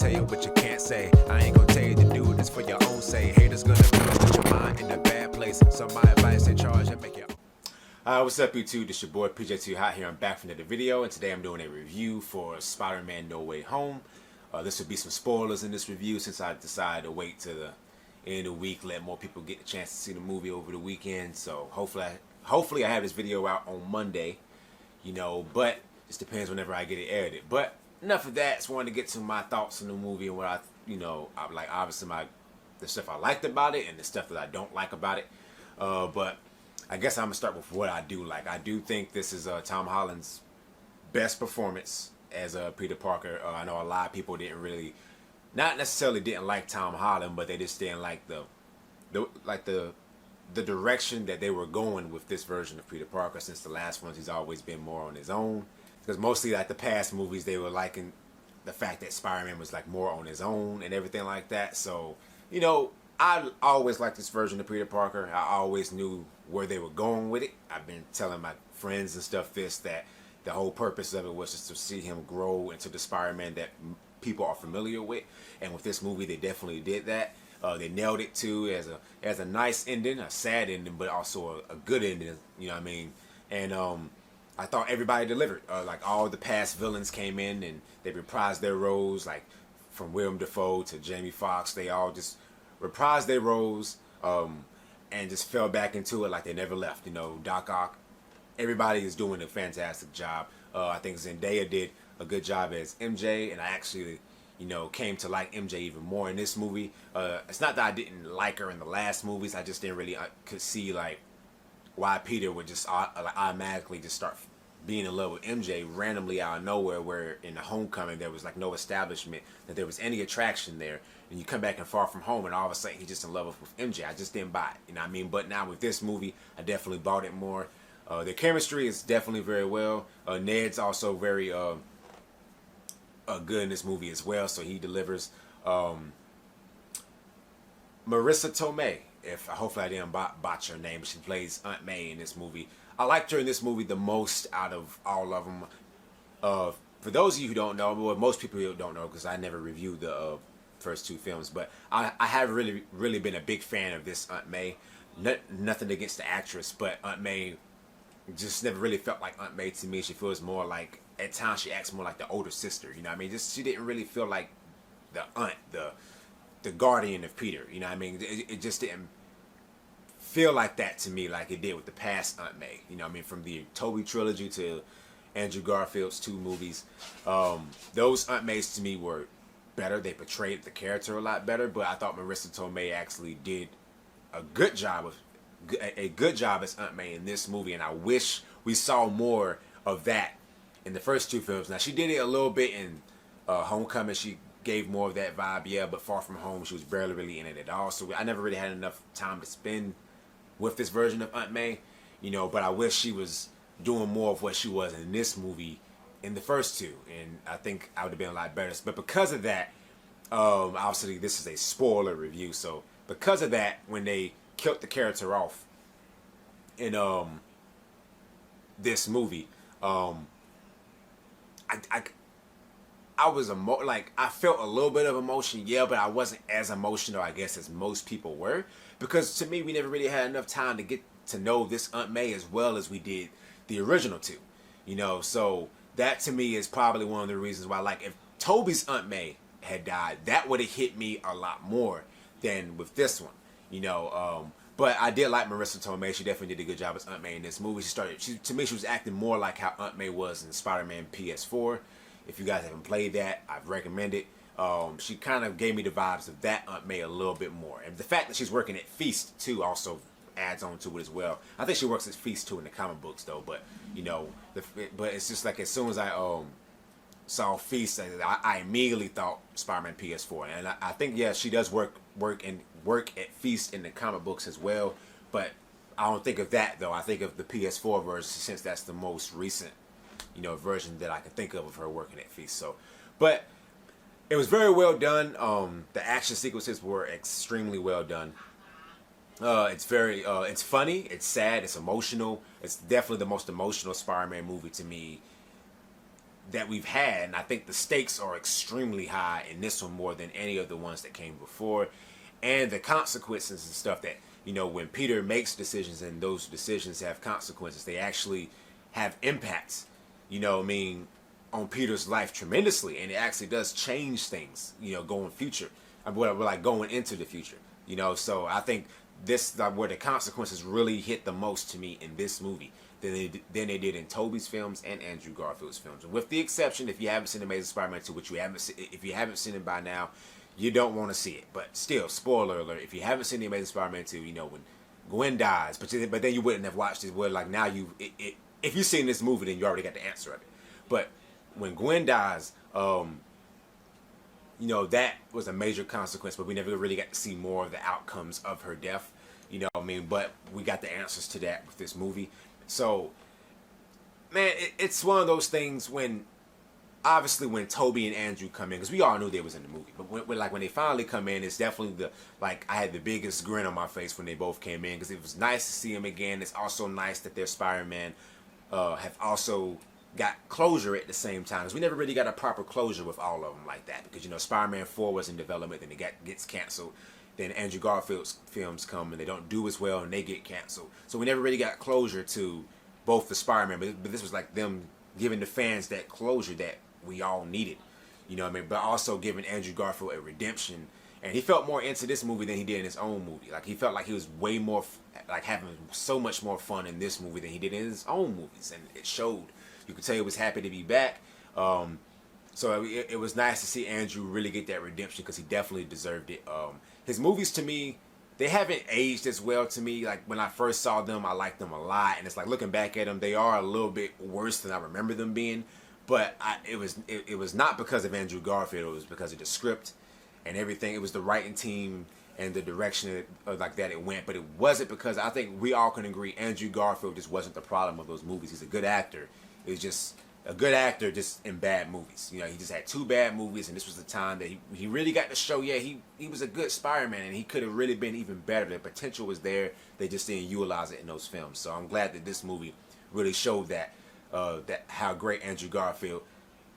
tell you what you can't say. I ain't gonna tell you to do this for your own sake. Haters gonna put your mind in a bad place. So my advice, take charge and make it. What's up YouTube? This your boy PJ2 Hot here. I'm back from another video, and today I'm doing a review for Spider-Man No Way Home. This will be some spoilers in this review since I decided to wait to the end of the week, let more people get the chance to see the movie over the weekend. So hopefully I have this video out on Monday, but it depends whenever I get it edited. But enough of that. Just wanted to get to my thoughts on the movie and what I like, obviously the stuff I liked about it and the stuff that I don't like about it. But I guess I'm gonna start with what I do like. I do think this is Tom Holland's best performance as Peter Parker. I know a lot of people not necessarily didn't like Tom Holland, but they just didn't like the direction that they were going with this version of Peter Parker. Since the last ones, he's always been more on his own. Because mostly like the past movies, they were liking the fact that Spider-Man was like more on his own and everything like that. So, I always liked this version of Peter Parker. I always knew where they were going with it. I've been telling my friends and stuff that the whole purpose of it was just to see him grow into the Spider-Man that people are familiar with. And with this movie, they definitely did that. They nailed it too as a nice ending, a sad ending, but also a good ending. You know what I mean? And I thought everybody delivered. Like all the past villains came in and they reprised their roles, like from Willem Dafoe to Jamie Foxx. They all just reprised their roles and just fell back into it like they never left. Doc Ock. Everybody is doing a fantastic job. I think Zendaya did a good job as MJ, and I actually, came to like MJ even more in this movie. It's not that I didn't like her in the last movies. I just didn't really could see like why Peter would just automatically just start being in love with MJ randomly out of nowhere, where in the Homecoming there was like no establishment that there was any attraction there, and you come back in Far From Home and all of a sudden he's just in love with MJ. I just didn't buy it, you know what I mean? But now with this movie, I definitely bought it more. Their chemistry is definitely very well. Ned's also very good in this movie as well, so he delivers. Marissa Tomei, hopefully I didn't botch her name, but she plays Aunt May in this movie. I liked her in this movie the most out of all of them. For those of you who don't know, well, most people who don't know, because I never reviewed the first two films, but I have really been a big fan of this Aunt May. Nothing against the actress, but Aunt May just never really felt like Aunt May to me. She feels more like, at times she acts more like the older sister, you know what I mean? She didn't really feel like the aunt, the guardian of Peter, you know what I mean? It just didn't feel like that to me like it did with the past Aunt May, you know what I mean? From the Toby trilogy to Andrew Garfield's two movies, those Aunt Mays to me were better. They portrayed the character a lot better, but I thought Marissa Tomei actually did a good job as Aunt May in this movie, and I wish we saw more of that in the first two films. Now, she did it a little bit in Homecoming. She gave more of that vibe, yeah, but Far From Home, she was barely really in it at all, so I never really had enough time to spend with this version of Aunt May, but I wish she was doing more of what she was in this movie in the first two, and I think I would have been a lot better. But because of that, obviously this is a spoiler review, so because of that, when they killed the character off in this movie, I was I felt a little bit of emotion, yeah, but I wasn't as emotional, I guess, as most people were, because to me, we never really had enough time to get to know this Aunt May as well as we did the original two, so that to me is probably one of the reasons why, like, if Toby's Aunt May had died, that would have hit me a lot more than with this one, but I did like Marissa Tomei. She definitely did a good job as Aunt May in this movie. To me, she was acting more like how Aunt May was in Spider-Man PS4. If you guys haven't played that, I'd recommend it. She kind of gave me the vibes of that Aunt May a little bit more. And the fact that she's working at Feast, too, also adds on to it as well. I think she works at Feast, too, in the comic books, though. But, but it's just like as soon as I saw Feast, I immediately thought Spider-Man PS4. And I think, yeah, she does work at Feast in the comic books as well. But I don't think of that, though. I think of the PS4 version, since that's the most recent version that I can think of her working at Feast. So, but it was very well done. The action sequences were extremely well done. It's funny, it's sad, it's emotional. It's definitely the most emotional Spider-Man movie to me that we've had, and I think the stakes are extremely high in this one more than any of the ones that came before, and the consequences and stuff that, you know, when Peter makes decisions and those decisions have consequences, they actually have impacts, you know what I mean, on Peter's life tremendously, and it actually does change things, you know, going future, like going into the future, you know. So I think this where the consequences really hit the most to me in this movie than they did in Tobey's films and Andrew Garfield's films. With the exception, if you haven't seen Amazing Spider-Man 2, which if you haven't seen it by now, you don't want to see it. But still, spoiler alert, if you haven't seen the Amazing Spider-Man 2, you know, when Gwen dies, but then you wouldn't have watched it. Well, like now if you've seen this movie, then you already got the answer of it. But when Gwen dies, you know, that was a major consequence, but we never really got to see more of the outcomes of her death, you know what I mean? But we got the answers to that with this movie. So, man, it's one of those things when, obviously, when Tobey and Andrew come in, because we all knew they was in the movie, but when they finally come in, it's definitely I had the biggest grin on my face when they both came in, because it was nice to see them again. It's also nice that their Spider-Man have also got closure at the same time, because we never really got a proper closure with all of them like that, because, you know, Spider-Man 4 was in development, then it gets canceled. Then Andrew Garfield's films come and they don't do as well and they get canceled. So we never really got closure to both the Spider-Man, but this was like them giving the fans that closure that we all needed, you know what I mean? But also giving Andrew Garfield a redemption, and he felt more into this movie than he did in his own movie. Like, he felt like he was way more, like, having so much more fun in this movie than he did in his own movies, and it showed. You could tell he was happy to be back. So it was nice to see Andrew really get that redemption, because he definitely deserved it. His movies, to me, they haven't aged as well to me. Like, when I first saw them, I liked them a lot, and it's like, looking back at them, they are a little bit worse than I remember them being. But it was not because of Andrew Garfield. It was because of the script and everything. It was the writing team and the direction like that it went. But it wasn't because, I think we all can agree, Andrew Garfield just wasn't the problem of those movies. He's a good actor. It was just a good actor just in bad movies. You know, he just had 2 bad movies, and this was the time that he really got to show, yeah, he was a good Spider-Man, and he could have really been even better. The potential was there. They just didn't utilize it in those films. So I'm glad that this movie really showed that how great Andrew Garfield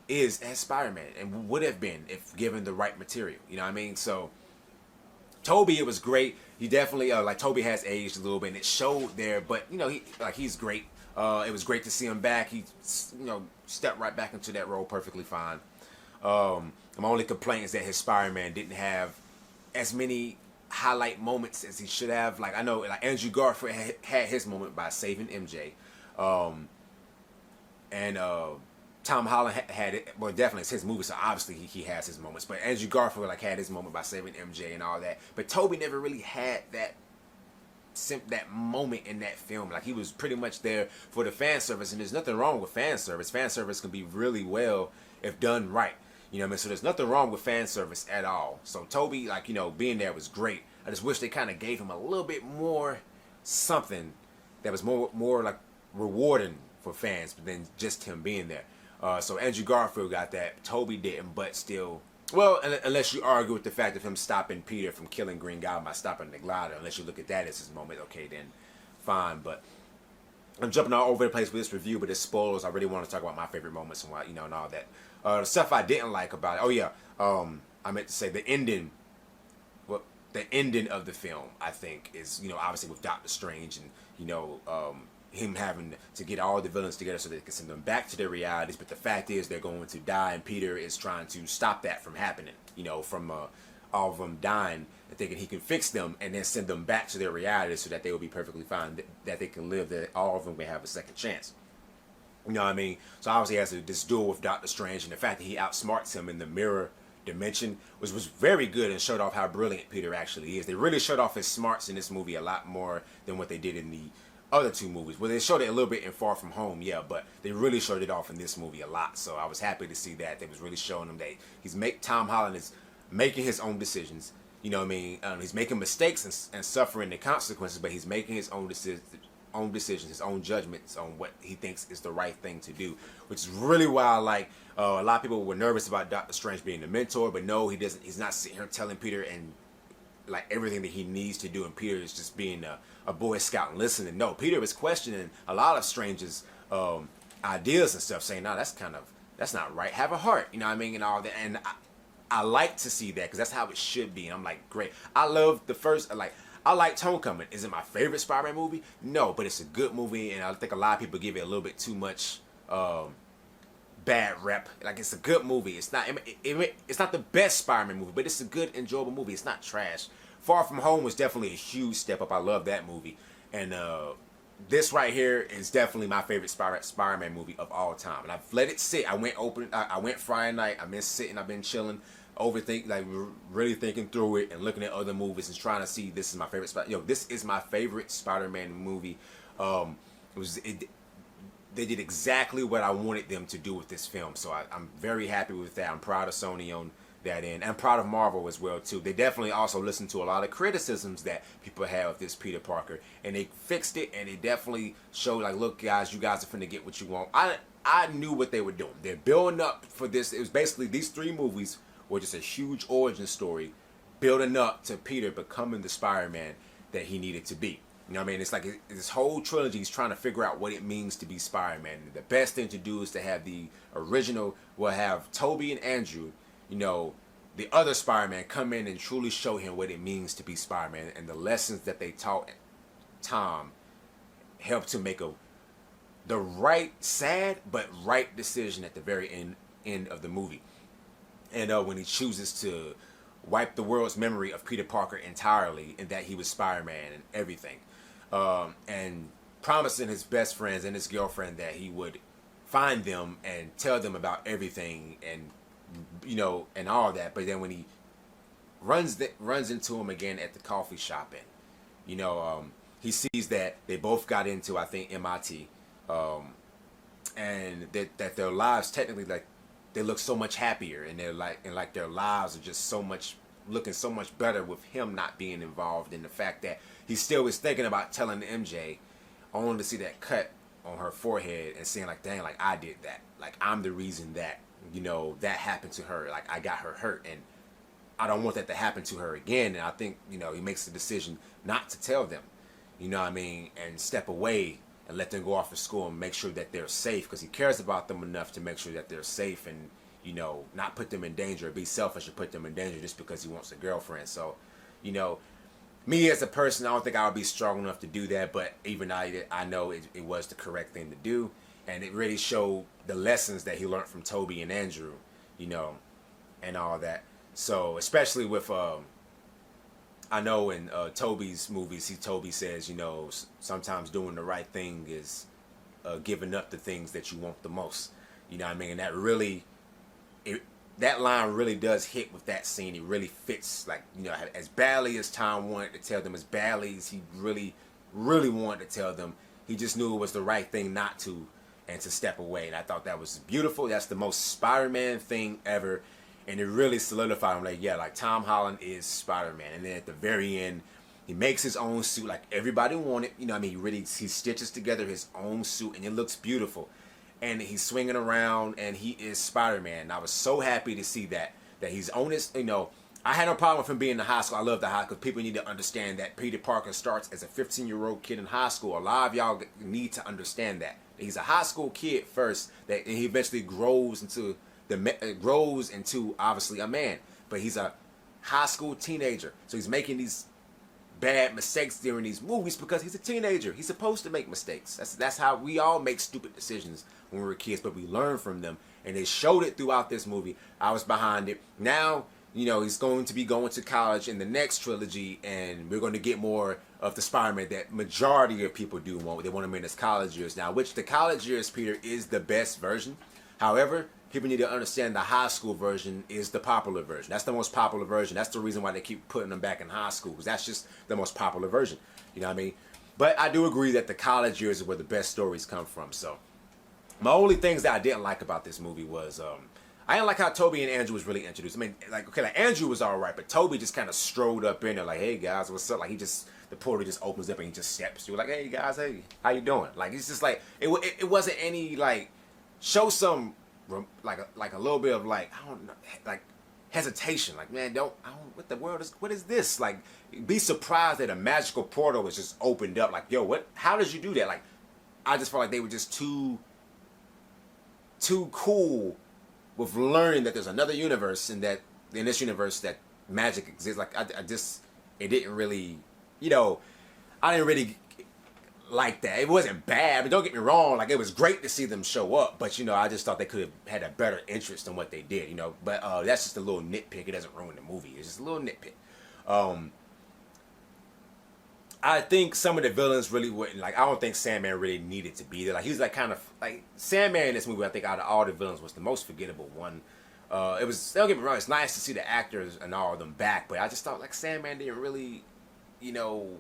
is as Spider-Man and would have been if given the right material. You know what I mean? So Tobey, it was great. He definitely like, Tobey has aged a little bit, and it showed there. But, you know, he's great. It was great to see him back. He, you know, stepped right back into that role perfectly fine. My only complaint is that his Spider-Man didn't have as many highlight moments as he should have. Like, I know, like, Andrew Garfield had his moment by saving MJ. And Tom Holland had it. Well, definitely it's his movie, so obviously he has his moments. But Andrew Garfield, like, had his moment by saving MJ and all that. But Tobey never really had that moment in that film. Like, he was pretty much there for the fan service, and there's nothing wrong with fan service. Fan service can be really well if done right. You know what I mean? So there's nothing wrong with fan service at all. So Tobey, like, you know, being there was great. I just wish they kind of gave him a little bit more something that was more like rewarding for fans than just him being there. So Andrew Garfield got that. Tobey didn't, but still. Well, unless you argue with the fact of him stopping Peter from killing Green Goblin by stopping the glider, unless you look at that as his moment, okay, then fine. But I'm jumping all over the place with this review, but it's spoilers. I really want to talk about my favorite moments and what, you know, and all that. The stuff I didn't like about it. Oh yeah, I meant to say the ending. Well, the ending of the film, I think, is, you know, obviously with Doctor Strange and, you know, him having to get all the villains together so they can send them back to their realities. But the fact is, they're going to die, and Peter is trying to stop that from happening. You know, from all of them dying, and thinking he can fix them and then send them back to their realities so that they will be perfectly fine, that they can live, that all of them may have a second chance. You know what I mean? So obviously he has this duel with Doctor Strange, and the fact that he outsmarts him in the mirror dimension was very good, and showed off how brilliant Peter actually is. They really showed off his smarts in this movie a lot more than what they did in the other 2 movies. Well, they showed it a little bit in Far From Home, yeah, but they really showed it off in this movie a lot. So I was happy to see that. They was really showing him that Tom Holland is making his own decisions. You know what I mean? He's making mistakes and suffering the consequences, but he's making his own decisions, his own judgments on what he thinks is the right thing to do, which is really why I like. A lot of people were nervous about Doctor Strange being the mentor, but no, he doesn't. He's not sitting here telling Peter and like everything that he needs to do, and Peter is just being a Boy Scout and listening. No, Peter is questioning a lot of Strange's ideas and stuff, saying, "No, that's kind of that's not right. Have a heart, you know what I mean, and all that. And I like to see that because that's how it should be. And I'm like, great. I love the first, like, I liked Homecoming. Is it my favorite Spider-Man movie? No, but it's a good movie, and I think a lot of people give it a little bit too much bad rep. Like, it's a good movie. It's not it's not the best Spider-Man movie, but it's a good, enjoyable movie. It's not trash. Far From Home was definitely a huge step up. I love that movie. And this right here is definitely my favorite Spider-Man movie of all time. And I've let it sit. I went Friday night. I've been sitting. I've been chilling, overthinking, like really thinking through it and looking at other movies and trying to see, this is my favorite this is my favorite Spider-Man movie. They did exactly what I wanted them to do with this film. So I'm very happy with that. I'm proud of Sony on that end. I'm proud of Marvel as well too. They definitely also listened to a lot of criticisms that people have of this Peter Parker, and they fixed it, and they definitely showed, like, look guys, you guys are finna get what you want. I knew what they were doing. They're building up for this. It was basically, these 3 movies were just a huge origin story building up to Peter becoming the Spider-Man that he needed to be. You know what I mean? It's like this whole trilogy is trying to figure out what it means to be Spider-Man. The best thing to do is to have the original, will have Tobey and Andrew, you know, the other Spider-Man, come in and truly show him what it means to be Spider-Man, and the lessons that they taught Tom helped to make the right, sad but right decision at the very end of the movie. And when he chooses to wipe the world's memory of Peter Parker entirely, and that he was Spider-Man and everything, and promising his best friends and his girlfriend that he would find them and tell them about everything, and you know, and all that. But then when he runs into him again at the coffee shop, and you know, he sees that they both got into, I think, MIT, and that their lives technically, like, they look so much happier, and they're like their lives are just looking so much better with him not being involved, in the fact that he still was thinking about telling MJ, only to see that cut on her forehead and saying, like, dang, like, I did that, like, I'm the reason that, you know, that happened to her, like, I got her hurt, and I don't want that to happen to her again. And I think, you know, he makes the decision not to tell them, you know what I mean, and step away and let them go off to school and make sure that they're safe, because he cares about them enough to make sure that they're safe, and, you know, not put them in danger, or be selfish and put them in danger just because he wants a girlfriend. So, you know, me as a person, I don't think I would be strong enough to do that, but even I know it was the correct thing to do, and it really showed the lessons that he learned from Tobey and Andrew, you know, and all that. So, especially with, I know in Tobey's movies, Tobey says, you know, sometimes doing the right thing is giving up the things that you want the most. You know what I mean? And that really, that line really does hit with that scene. It really fits, like, you know, as badly as Tom wanted to tell them, as badly as he really, really wanted to tell them, he just knew it was the right thing not to, and to step away. And I thought that was beautiful. That's the most Spider-Man thing ever. And it really solidified him, like, yeah, like, Tom Holland is Spider-Man. And then at the very end, he makes his own suit like everybody wanted. You know what I mean? He stitches together his own suit, and it looks beautiful. And he's swinging around, and he is Spider-Man. And I was so happy to see that he's on his, you know, I had no problem with him being in high school. I love the high school. People need to understand that Peter Parker starts as a 15-year-old kid in high school. A lot of y'all need to understand that. He's a high school kid first, and he eventually grows into obviously a man, but he's a high school teenager. So he's making these bad mistakes during these movies because he's a teenager. He's supposed to make mistakes. That's how we all make stupid decisions when we were kids, but we learn from them, and they showed it throughout this movie. I was behind it. Now, you know, he's going to be going to college in the next trilogy, and we're going to get more of the Spider-Man that majority of people do want. They want him in his college years now, which the college years, Peter, is the best version. However, people need to understand the high school version is the popular version. That's the most popular version. That's the reason why they keep putting them back in high school, because that's just the most popular version. You know what I mean? But I do agree that the college years is where the best stories come from. So my only things that I didn't like about this movie was I didn't like how Tobey and Andrew was really introduced. I mean, like, okay, like, Andrew was all right, but Tobey just kind of strode up in there like, hey, guys, what's up? Like, the portal just opens up and he just steps through like, hey, guys, hey, how you doing? Like, it's just like, it wasn't any, like, show some, like a little bit of, like, I don't know, like, hesitation. Like, man, what is this? Like, be surprised that a magical portal was just opened up. Like, yo, how did you do that? Like, I just felt like they were just too cool with learning that there's another universe, and that in this universe that magic exists. Like I just, it didn't really, you know, I didn't really like that. It wasn't bad, but don't get me wrong, like it was great to see them show up, but you know, I just thought they could have had a better interest in what they did, you know. But that's just a little nitpick. It doesn't ruin the movie. It's just a little nitpick. I think some of the villains really wouldn't, like, I don't think Sandman really needed to be there. Like, he was like kind of like Sandman in this movie. I think out of all the villains was the most forgettable one. It was, don't get me wrong, it's nice to see the actors and all of them back, but I just thought like Sandman didn't really, you know,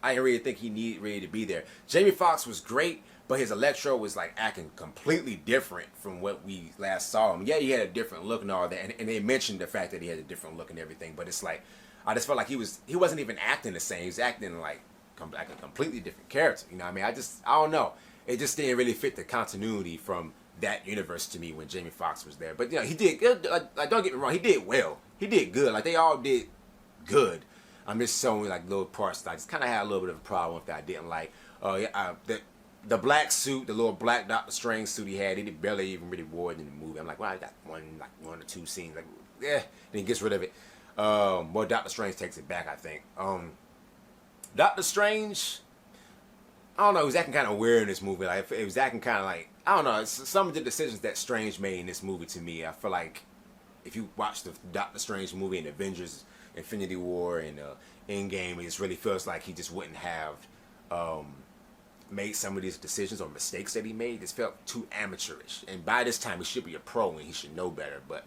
I didn't really think he needed really to be there. Jamie Foxx was great, but his Electro was like acting completely different from what we last saw him. Yeah, he had a different look and all that, and they mentioned the fact that he had a different look and everything, but it's like, I just felt like he wasn't even acting the same. He was acting like a completely different character. You know what I mean? I don't know. It just didn't really fit the continuity from that universe to me when Jamie Foxx was there. But you know, he did good. Like, don't get me wrong, he did well. He did good. Like they all did good. I'm just showing like little parts that I just kind of had a little bit of a problem with that I didn't like. The black suit, the little black Doctor Strange suit he had, he barely even really wore it in the movie. I'm like, well, I got one or two scenes. Like, then he gets rid of it. Well, Doctor Strange takes it back, I think. Doctor Strange, I don't know, he was acting kind of weird in this movie. Like, it was acting kind of like, I don't know, some of the decisions that Strange made in this movie to me, I feel like if you watch the Doctor Strange movie in Avengers, Infinity War, and Endgame, it just really feels like he just wouldn't have made some of these decisions or mistakes that he made. It just felt too amateurish. And by this time, he should be a pro and he should know better. But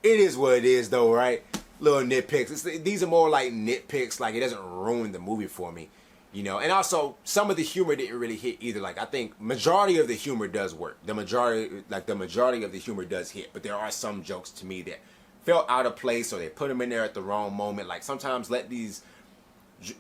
it is what it is, though, right? Little nitpicks. These are more like nitpicks. Like, it doesn't ruin the movie for me, you know. And also, some of the humor didn't really hit either. Like, I think majority of the humor does work. The majority of the humor does hit. But there are some jokes to me that felt out of place, or they put them in there at the wrong moment. Like, sometimes let these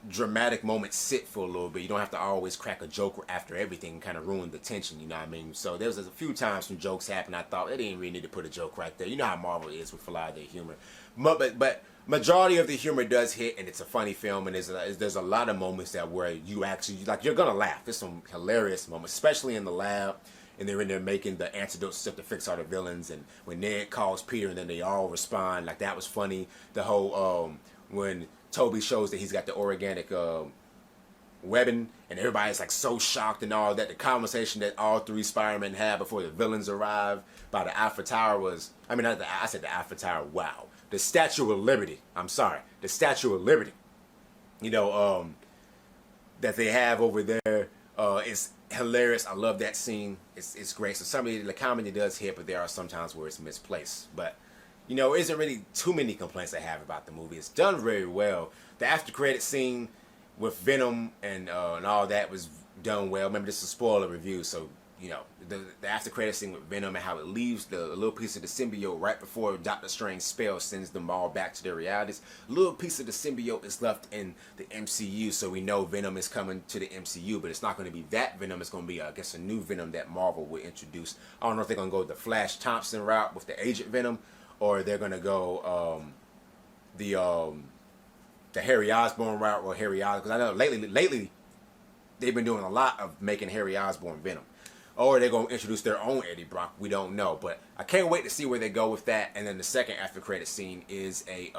dramatic moments sit for a little bit. You don't have to always crack a joke after everything and kind of ruin the tension, you know what I mean? So there was a few times some jokes happened. I thought they didn't really need to put a joke right there. You know how Marvel is with a lot of their humor. But majority of the humor does hit, and it's a funny film, and there's a lot of moments that where you actually, like, you're gonna laugh. There's some hilarious moments, especially in the lab, and they're in there making the antidote stuff to fix all the villains, and when Ned calls Peter and then they all respond, like, that was funny. The whole when Toby shows that he's got the organic weapon, and everybody's like so shocked and all that. The conversation that all three Spider-Men had before the villains arrived by the Alpha Tower was, I mean, I said the Alpha Tower, wow. The Statue of Liberty, I'm sorry, the Statue of Liberty, you know, that they have over there is hilarious. I love that scene. It's great. So some of the comedy does hit, but there are some times where it's misplaced. But you know, isn't really too many complaints I have about the movie. It's done very well. The after credit scene with Venom and all that was done well. Remember, this is a spoiler review, so you know the after credit scene with Venom and how it leaves the little piece of the symbiote right before Doctor Strange's spell sends them all back to their realities. A little piece of the symbiote is left in the MCU, so we know Venom is coming to the MCU, but it's not going to be that Venom. It's going to be, I guess, a new Venom that Marvel will introduce. I don't know if they're going to go the Flash Thompson route with the Agent Venom, or they're gonna go the Harry Osborn route, or Harry Osborn, because I know lately they've been doing a lot of making Harry Osborn Venom, or they're gonna introduce their own Eddie Brock. We don't know, but I can't wait to see where they go with that. And then the second after credit scene is a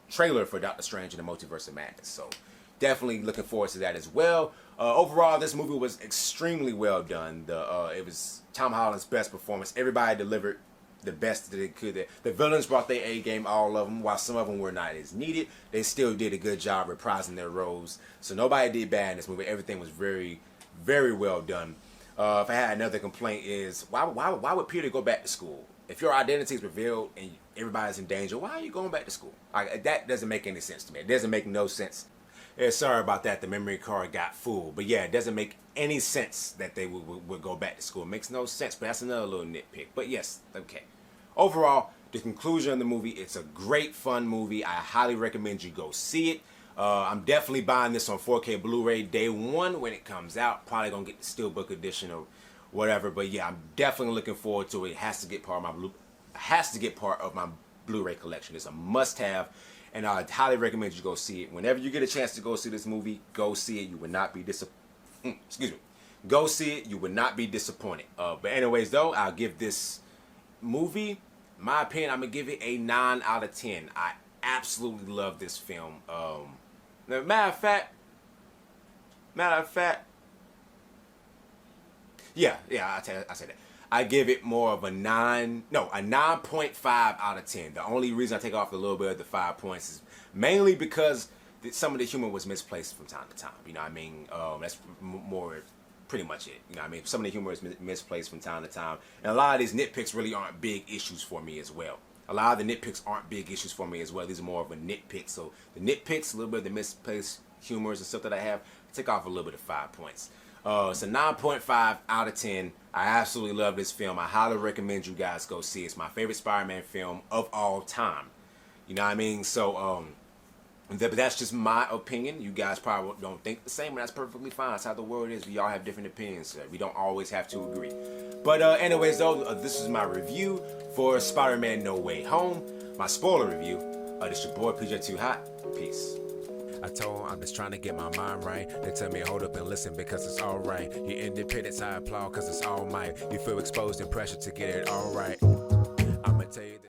trailer for Doctor Strange and the Multiverse of Madness. So definitely looking forward to that as well. Overall, this movie was extremely well done. It was Tom Holland's best performance. Everybody delivered the best that they could. The villains brought their A game, all of them. While some of them were not as needed, they still did a good job reprising their roles. So nobody did bad in this movie. Everything was very, very well done. If I had another complaint is, why would Peter go back to school? If your identity is revealed and everybody's in danger, why are you going back to school? That doesn't make any sense to me. It doesn't make no sense. Yeah, sorry about that. The memory card got full. But yeah, it doesn't make any sense that they would go back to school. It makes no sense. But that's another little nitpick. But yes, okay. Overall, the conclusion of the movie, it's a great, fun movie. I highly recommend you go see it. I'm definitely buying this on 4K Blu-ray day one when it comes out. Probably going to get the Steelbook edition or whatever. But yeah, I'm definitely looking forward to it. It has to get part of my Blu-ray collection. It's a must-have. And I highly recommend you go see it. Whenever you get a chance to go see this movie, go see it. You would not be disappointed. Excuse me. Go see it. You would not be disappointed. But anyways, though, I'll give this movie, in my opinion, I'm gonna give it a 9 out of 10. I absolutely love this film. Matter of fact, yeah, I say that. I give it more of a 9.5 out of 10. The only reason I take off a little bit of the 5 points is mainly because some of the humor was misplaced from time to time. You know what I mean? That's more pretty much it. You know what I mean? Some of the humor is misplaced from time to time. And a lot of these nitpicks really aren't big issues for me as well. A lot of the nitpicks aren't big issues for me as well. These are more of a nitpick. So the nitpicks, a little bit of the misplaced humors and stuff that I have, take off a little bit of 5 points. It's a 9.5 out of 10. I absolutely love this film. I highly recommend you guys go see it. It's my favorite Spider-Man film of all time. You know what I mean? So, but that's just my opinion. You guys probably don't think the same, and that's perfectly fine. That's how the world is. We all have different opinions. We don't always have to agree. But anyways, though, this is my review for Spider-Man No Way Home. My spoiler review. This your boy, PJ Too Hot. Peace. I told him I'm just trying to get my mind right. They tell me hold up and listen because it's alright. You're independent, I applaud because it's all might. You feel exposed and pressure to get it alright. I'ma tell you